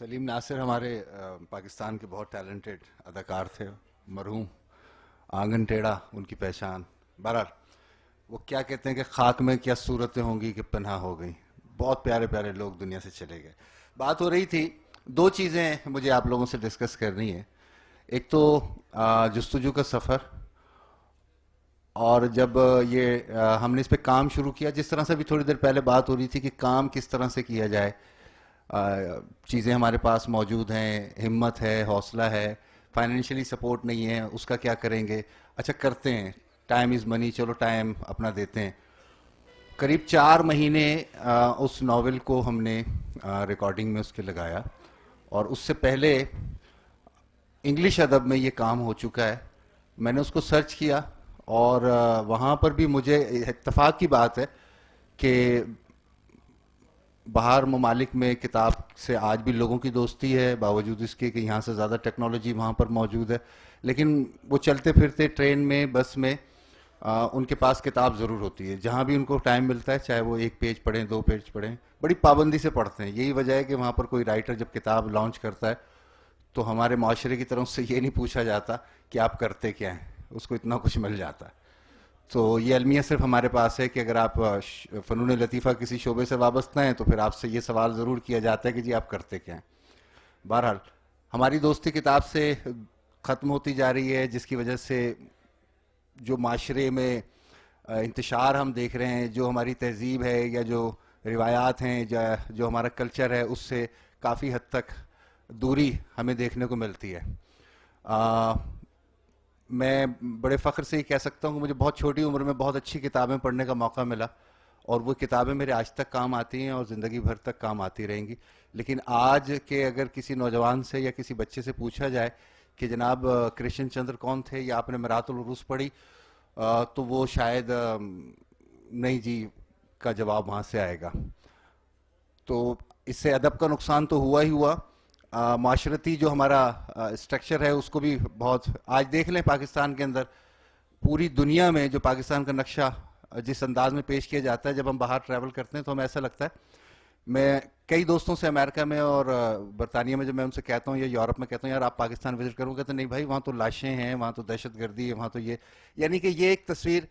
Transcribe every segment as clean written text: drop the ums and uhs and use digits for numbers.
سلیم ناصر ہمارے پاکستان کے بہت ٹیلنٹڈ اداکار تھے. مرحوم آنگن ٹیڑھا ان کی پہچان. بہرحال وہ کیا کہتے ہیں کہ خاک میں کیا صورتیں ہوں گی کہ پنہا ہو گئی. بہت پیارے پیارے لوگ دنیا سے چلے گئے. بات ہو رہی تھی دو چیزیں مجھے آپ لوگوں سے ڈسکس کرنی ہے. ایک تو جستجو کا سفر، اور جب یہ ہم نے اس پہ کام شروع کیا، جس طرح سے بھی تھوڑی دیر پہلے بات ہو رہی تھی کہ کام کس طرح سے کیا جائے. چیزیں ہمارے پاس موجود ہیں، ہمت ہے، حوصلہ ہے، فائنینشلی سپورٹ نہیں ہے، اس کا کیا کریں گے. اچھا کرتے ہیں، ٹائم از منی، چلو ٹائم اپنا دیتے ہیں. قریب 4 مہینے اس ناول کو ہم نے ریکارڈنگ میں اس کے لگایا، اور اس سے پہلے انگلش ادب میں یہ کام ہو چکا ہے. میں نے اس کو سرچ کیا، اور وہاں پر بھی مجھے اتفاق کی بات ہے کہ باہر ممالک میں کتاب سے آج بھی لوگوں کی دوستی ہے، باوجود اس کے کہ یہاں سے زیادہ ٹیکنالوجی وہاں پر موجود ہے. لیکن وہ چلتے پھرتے ٹرین میں، بس میں، ان کے پاس کتاب ضرور ہوتی ہے. جہاں بھی ان کو ٹائم ملتا ہے، چاہے وہ 1 پیج پڑھیں، 2 پیج پڑھیں، بڑی پابندی سے پڑھتے ہیں. یہی وجہ ہے کہ وہاں پر کوئی رائٹر جب کتاب لانچ کرتا ہے تو ہمارے معاشرے کی طرف سے یہ نہیں پوچھا جاتا کہ آپ کرتے کیا ہیں، اس کو اتنا کچھ مل جاتا ہے. تو یہ المیہ صرف ہمارے پاس ہے کہ اگر آپ فنون لطیفہ کسی شعبے سے وابستہ ہیں تو پھر آپ سے یہ سوال ضرور کیا جاتا ہے کہ جی آپ کرتے کیا ہیں. بہرحال ہماری دوستی کتاب سے ختم ہوتی جا رہی ہے، جس کی وجہ سے جو معاشرے میں انتشار ہم دیکھ رہے ہیں، جو ہماری تہذیب ہے یا جو روایات ہیں، جو ہمارا کلچر ہے، اس سے کافی حد تک دوری ہمیں دیکھنے کو ملتی ہے. میں بڑے فخر سے یہ کہہ سکتا ہوں کہ مجھے بہت چھوٹی عمر میں بہت اچھی کتابیں پڑھنے کا موقع ملا، اور وہ کتابیں میرے آج تک کام آتی ہیں اور زندگی بھر تک کام آتی رہیں گی. لیکن آج کے اگر کسی نوجوان سے یا کسی بچے سے پوچھا جائے کہ جناب کرشن چندر کون تھے یا آپ نے مرات العروس پڑھی، تو وہ شاید نہیں جی کا جواب وہاں سے آئے گا. تو اس سے ادب کا نقصان تو ہوا ہی ہوا، معاشرتی جو ہمارا اسٹرکچر ہے اس کو بھی بہت. آج دیکھ لیں پاکستان کے اندر، پوری دنیا میں جو پاکستان کا نقشہ جس انداز میں پیش کیا جاتا ہے، جب ہم باہر ٹریول کرتے ہیں تو ہمیں ایسا لگتا ہے. میں کئی دوستوں سے امریکہ میں اور برطانیہ میں جب میں ان سے کہتا ہوں یا یورپ میں کہتا ہوں یار آپ پاکستان وزٹ کرو، کہتے ہیں نہیں بھائی وہاں تو لاشیں ہیں، وہاں تو دہشت گردی ہے، وہاں تو یہ. یعنی کہ یہ ایک تصویر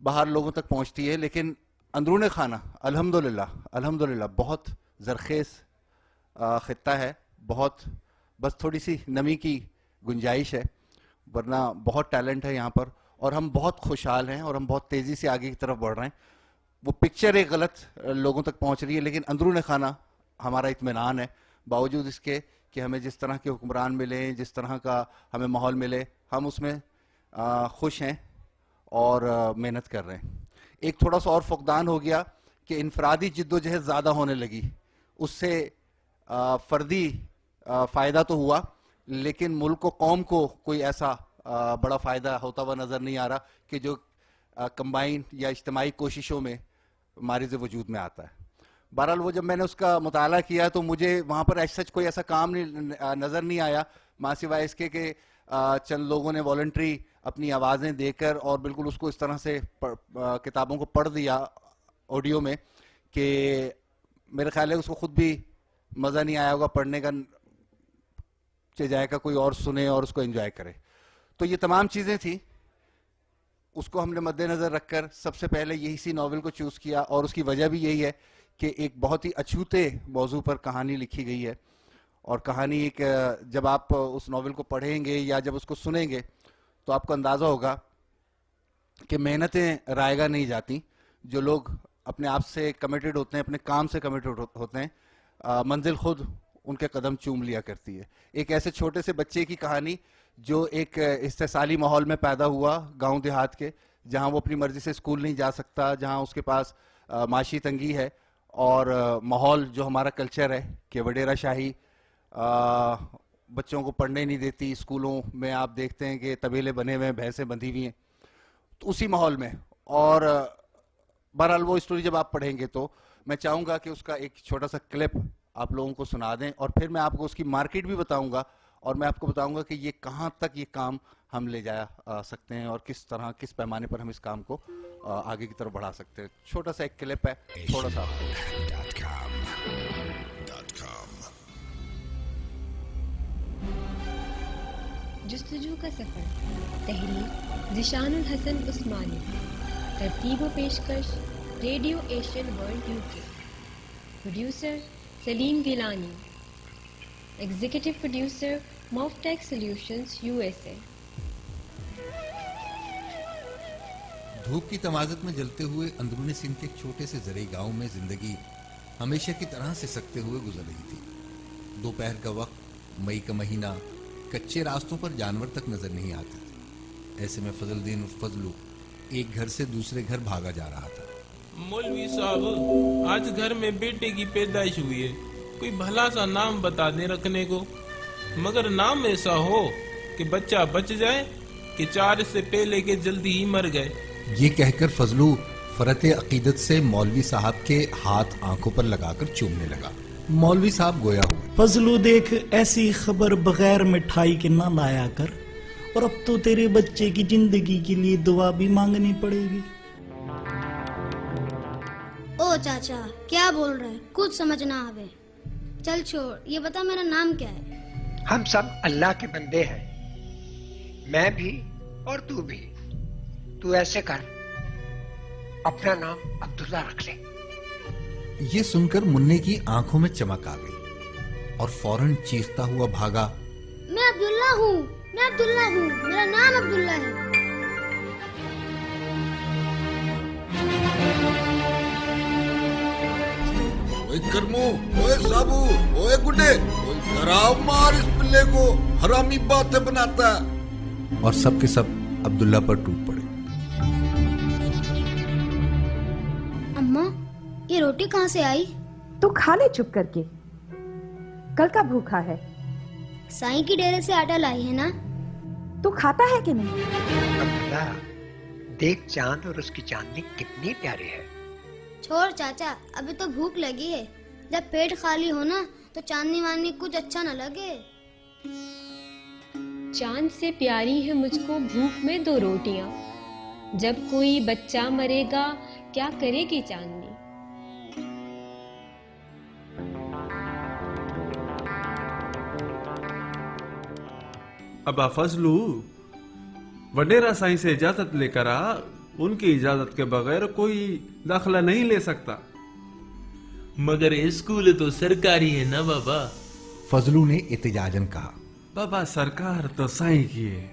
باہر لوگوں تک پہنچتی ہے، لیکن اندرون خانہ الحمدللہ بہت زرخیز خطہ ہے. بہت بس تھوڑی سی نمی کی گنجائش ہے، ورنہ بہت ٹیلنٹ ہے یہاں پر، اور ہم بہت خوشحال ہیں اور ہم بہت تیزی سے آگے کی طرف بڑھ رہے ہیں. وہ پکچر ایک غلط لوگوں تک پہنچ رہی ہے، لیکن اندرون خانہ ہمارا اطمینان ہے. باوجود اس کے کہ ہمیں جس طرح کے حکمران ملے، جس طرح کا ہمیں ماحول ملے، ہم اس میں خوش ہیں اور محنت کر رہے ہیں. ایک تھوڑا سا اور فقدان ہو گیا کہ انفرادی جد و جہد زیادہ ہونے لگی. اس سے فردی فائدہ تو ہوا، لیکن ملک و قوم کو کوئی ایسا بڑا فائدہ ہوتا ہوا نظر نہیں آ رہا کہ جو کمبائن یا اجتماعی کوششوں میں مارز وجود میں آتا ہے. بہرحال وہ جب میں نے اس کا مطالعہ کیا تو مجھے وہاں پر ایسا کوئی ایسا کام نظر نہیں آیا، ماں سوائے اس کے کہ چند لوگوں نے والنٹری اپنی آوازیں دے کر اور بالکل اس کو اس طرح سے کتابوں کو پڑھ دیا آڈیو میں کہ میرے خیال ہے اس کو خود بھی مزہ نہیں آیا ہوگا پڑھنے کا، جائے کا کوئی اور سنے اور اس کو انجوائے کرے. تو یہ تمام چیزیں تھیں، اس کو ہم نے مد نظر رکھ کر سب سے پہلے یہی سی ناول کو چوز کیا، اور اس کی وجہ بھی یہی ہے کہ ایک بہت ہی اچھوتے موضوع پر کہانی لکھی گئی ہے. اور کہانی ایک جب آپ اس ناول کو پڑھیں گے یا جب اس کو سنیں گے تو آپ کو اندازہ ہوگا کہ محنتیں رائے گاہ نہیں جاتی. جو لوگ اپنے آپ سے کمیٹڈ ہوتے ہیں، اپنے کام سے کمیٹڈ ہوتے ہیں، منزل خود ان کے قدم چوم لیا کرتی ہے. ایک ایسے چھوٹے سے بچے کی کہانی جو ایک استحصالی ماحول میں پیدا ہوا گاؤں دیہات کے، جہاں وہ اپنی مرضی سے اسکول نہیں جا سکتا، جہاں اس کے پاس معاشی تنگی ہے، اور ماحول جو ہمارا کلچر ہے کہ وڈیرہ شاہی بچوں کو پڑھنے نہیں دیتی. اسکولوں میں آپ دیکھتے ہیں کہ طویلے بنے ہوئے ہیں، بھینسیں بندھی ہوئی ہیں. تو اسی ماحول میں، اور بہرحال وہ اسٹوری جب آپ پڑھیں گے تو میں چاہوں گا کہ اس کا ایک چھوٹا سا کلپ آپ لوگوں کو سنا دیں، اور پھر میں آپ کو اس کی مارکیٹ بھی بتاؤں گا، اور میں آپ کو بتاؤں گا کہ یہ کہاں تک یہ کام ہم لے جا سکتے ہیں اور کس طرح کس پیمانے پر ہم اس کام کو آگے کی طرف بڑھا سکتے ہیں. چھوٹا سا ایک کلپ ہے، تھوڑا سا آپ کو. asianband.com. جستجو کا سفر. تحریر ذیشان الحسن عثمانی. ترتیب و پیشکش radio Asian world UK. Producer Saleem Gilani. Executive producer موفٹیک سلیوشنز USA. دھوپ کی تمازت میں جلتے ہوئے اندرون سندھ کے ایک چھوٹے سے زرعی گاؤں میں زندگی ہمیشہ کی طرح سے سکتے ہوئے گزر رہی تھی. دوپہر کا وقت، مئی کا مہینہ، کچے راستوں پر جانور تک نظر نہیں آتے تھے. ایسے میں فضل الدین اور فضلو ایک گھر سے دوسرے گھر بھاگا جا رہا تھا. مولوی صاحب، آج گھر میں بیٹے کی پیدائش ہوئی ہے، کوئی بھلا سا نام بتا دیں رکھنے کو، مگر نام ایسا ہو کہ بچہ بچ جائے کہ 4 سے پہلے کے جلدی ہی مر گئے. یہ کہہ کر فضلو فرت عقیدت سے مولوی صاحب کے ہاتھ آنکھوں پر لگا کر چومنے لگا. مولوی صاحب گویا ہوئے. فضلو دیکھ، ایسی خبر بغیر مٹھائی کے نہ لایا کر، اور اب تو تیرے بچے کی زندگی کے لیے دعا بھی مانگنی پڑے گی. او چاچا کیا بول رہے، کچھ سمجھ نہ آوے. چل چھوڑ، یہ بتا میرا نام کیا ہے؟ ہم سب اللہ کے بندے ہیں، میں بھی اور تو بھی. تو ایسے کر، اپنا نام عبداللہ رکھ لے. یہ سن کر مننے کی آنکھوں میں چمک آ گئی اور فوراً چیختا ہوا بھاگا. میں عبداللہ ہوں، میں عبداللہ ہوں، میرا نام عبداللہ ہے. اوے کرمو، اوے سابو، اوے گڈے، اوے دراؤ مار اس پلے کو، حرامی باتیں بناتا ہے. اور سب کے سب عبداللہ پر ٹوٹ پڑے. اماں، یہ روٹی کہاں سے آئی؟ تو کھا لے چپ کر کے، کل کا بھوکا ہے. سائیں کی ڈیرے سے آٹا لائی ہے نا؟ تو کھاتا ہے کہ نہیں؟ عبداللہ دیکھ، چاند اور اس کی چاندنی کتنی پیاری ہے. چھوڑ چاچا، ابھی تو بھوک لگی ہے. جب پیٹ خالی ہو نا تو چاندنی واندنی کچھ اچھا نہ لگے. چاند سے پیاری ہے مجھ کو بھوک میں 2 روٹیاں. جب کوئی بچہ مرے گا کیا کرے گی چاندنی. ابا فضلو، وڈیرا سائیں سے اجازت لے کر آ. ان کی اجازت کے بغیر کوئی داخلہ نہیں لے سکتا. مگر اسکول تو سرکاری ہے نا بابا. فضلو نے احتجاجاً کہا. بابا سرکار تو سائیں کی ہے.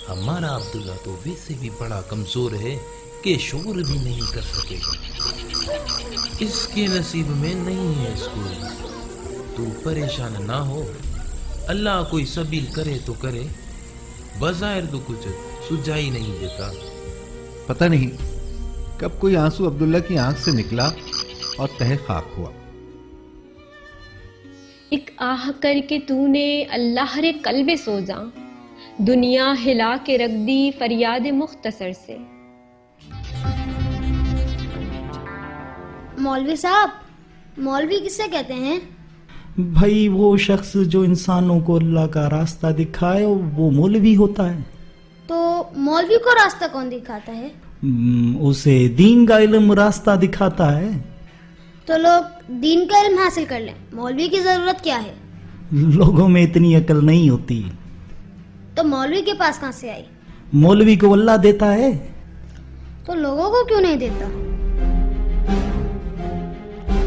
ہمارا عبداللہ تو ویسے بھی بڑا کمزور ہے کہ شعور بھی نہیں کر سکے گا. اس کے نصیب میں نہیں ہے اسکول. تو پریشان نہ ہو، اللہ کوئی سبیل کرے تو کرے. بظاہر تو کچھ سجائی نہیں دیتا. پتہ نہیں کب کوئی آنسو عبداللہ کی آنکھ سے نکلا اور تہہ خاک ہوا. ایک آہ کر کے تو نے اللہ رے قلب سوزاں، دنیا ہلا کے رکھ دی فریاد مختصر سے. مولوی صاحب، مولوی کسے کہتے ہیں؟ بھائی وہ شخص جو انسانوں کو اللہ کا راستہ دکھائے وہ مولوی ہوتا ہے. تو مولوی کو راستہ کون دکھاتا ہے؟ اسے دین کا علم راستہ دکھاتا ہے. تو لوگ دین کا علم حاصل کر لیں، مولوی کی ضرورت کیا ہے؟ لوگوں میں اتنی عقل نہیں ہوتی. تو مولوی کے پاس کہاں سے آئی؟ مولوی کو اللہ دیتا ہے. تو لوگوں کو کیوں نہیں دیتا؟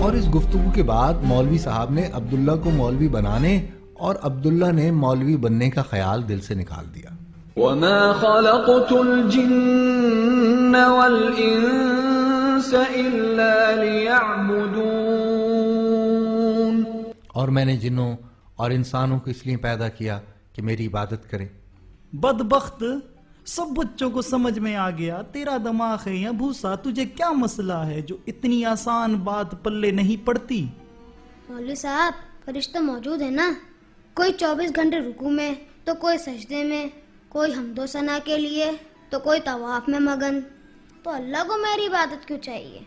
اور اس گفتگو کے بعد مولوی صاحب نے عبداللہ کو مولوی بنانے اور عبداللہ نے مولوی بننے کا خیال دل سے نکال دیا. وَمَا خَلَقْتُ الْجِنَّ وَالْإِنسَ إِلَّا لِيَعْبُدُونَ. اور میں نے جنوں اور انسانوں کو اس لیے پیدا کیا کہ میری عبادت کریں. بدبخت، سب بچوں کو سمجھ میں آ گیا تیرا دماغ ہے یا بھوسا. تجھے کیا مسئلہ ہے جو اتنی آسان بات پلے نہیں پڑتی؟ مولوی صاحب، فرشتہ موجود ہے نا. کوئی 24 گھنٹے رکوع میں، تو کوئی سجدے میں، کوئی حمد و ثنا کے لیے، تو کوئی طواف میں مگن. تو اللہ کو میری عبادت کیوں چاہیے؟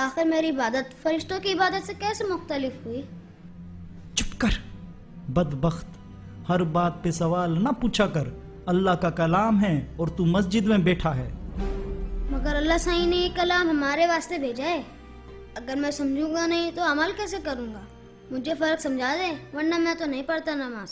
آخر میری عبادت فرشتوں کی عبادت سے کیسے مختلف ہوئی؟ چپ کر بدبخت، ہر بات پہ سوال نہ پوچھا کر. اللہ کا کلام ہے اور تو مسجد میں بیٹھا ہے. مگر اللہ سائیں نے یہ کلام ہمارے واسطے بھیجا ہے. اگر میں سمجھوں گا نہیں تو عمل کیسے کروں گا؟ مجھے فرق سمجھا دے، ورنہ میں تو نہیں پڑھتا نماز.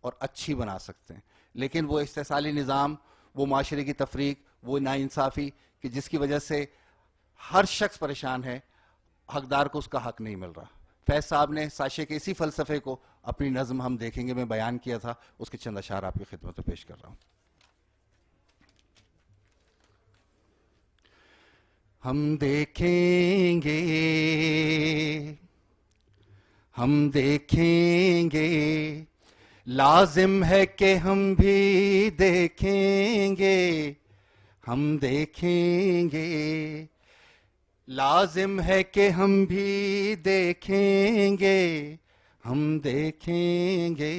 اور اچھی بنا سکتے ہیں. لیکن وہ استحصالی نظام, وہ معاشرے کی تفریق, وہ ناانصافی کہ جس کی وجہ سے ہر شخص پریشان ہے, حقدار کو اس کا حق نہیں مل رہا. فیض صاحب نے ساشے کے اسی فلسفے کو اپنی نظم ہم دیکھیں گے میں بیان کیا تھا, اس کے چند اشعار آپ کی خدمت میں پیش کر رہا ہوں. ہم دیکھیں گے, ہم دیکھیں گے, لازم ہے کہ ہم بھی دیکھیں گے, ہم دیکھیں گے, لازم ہے کہ ہم بھی دیکھیں گے, ہم دیکھیں گے.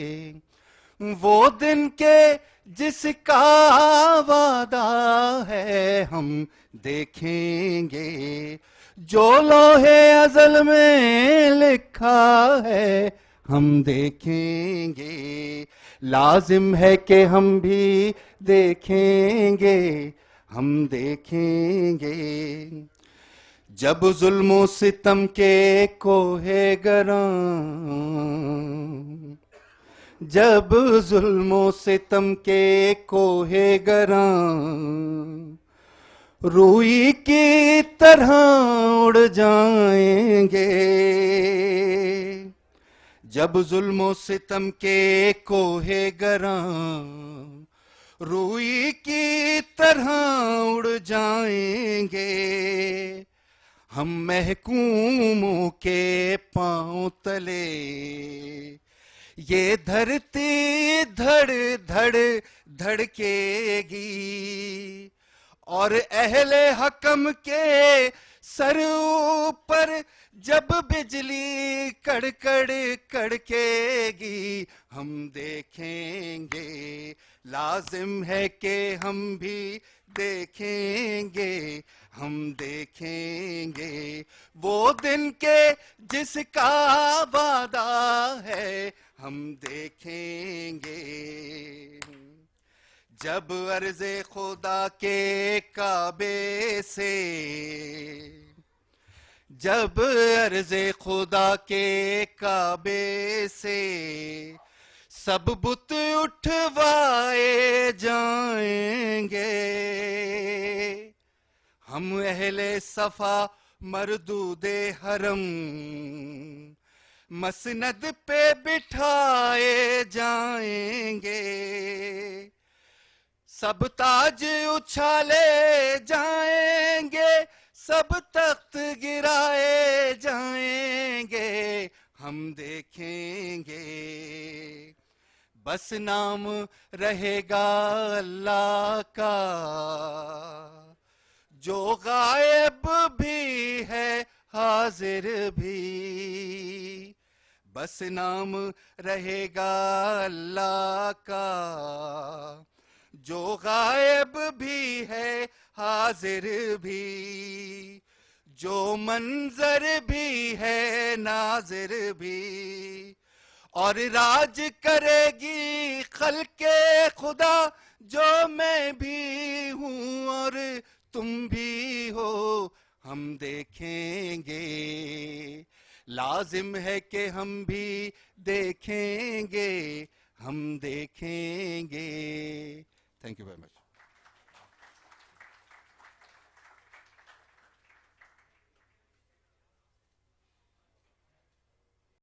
وہ دن کے جس کا وعدہ ہے ہم دیکھیں گے, جو لوحے ازل میں لکھا ہے ہم دیکھیں گے. لازم ہے کہ ہم بھی دیکھیں گے, ہم دیکھیں گے. جب ظلم و ستم کے کوہ گراں, جب ظلم و ستم کے کوہ گراں روئی کی طرح اڑ جائیں گے, جب ظلم و ستم کے کوہ گراں روئی کی طرح اڑ جائیں گے, ہم محکوموں کے پاؤں تلے یہ دھرتی دھڑ دھڑ دھڑکے گی, اور اہل حکم کے سر اوپر جب بجلی کڑکڑ کڑکے گی, ہم دیکھیں گے. لازم ہے کہ ہم بھی دیکھیں گے, ہم دیکھیں گے. وہ دن کے جس کا وعدہ ہے ہم دیکھیں گے. جب عرض خدا کے کعبے سے, جب عرض خدا کے کعبے سے سب بت اٹھوائے جائیں گے, ہم اہل صفا مردود حرم مسند پہ بٹھائے جائیں گے, سب تاج اچھالے جائیں گے, سب تخت گرائے جائیں گے, ہم دیکھیں گے. بس نام رہے گا اللہ کا جو غائب بھی ہے حاضر بھی, بس نام رہے گا اللہ کا جو غائب بھی ہے حاضر بھی, جو منظر بھی ہے ناظر بھی, اور راج کرے گی خلق خدا جو میں بھی ہوں اور تم بھی ہو, ہم دیکھیں گے. لازم ہے کہ ہم بھی دیکھیں گے, ہم دیکھیں گے. Thank you very much.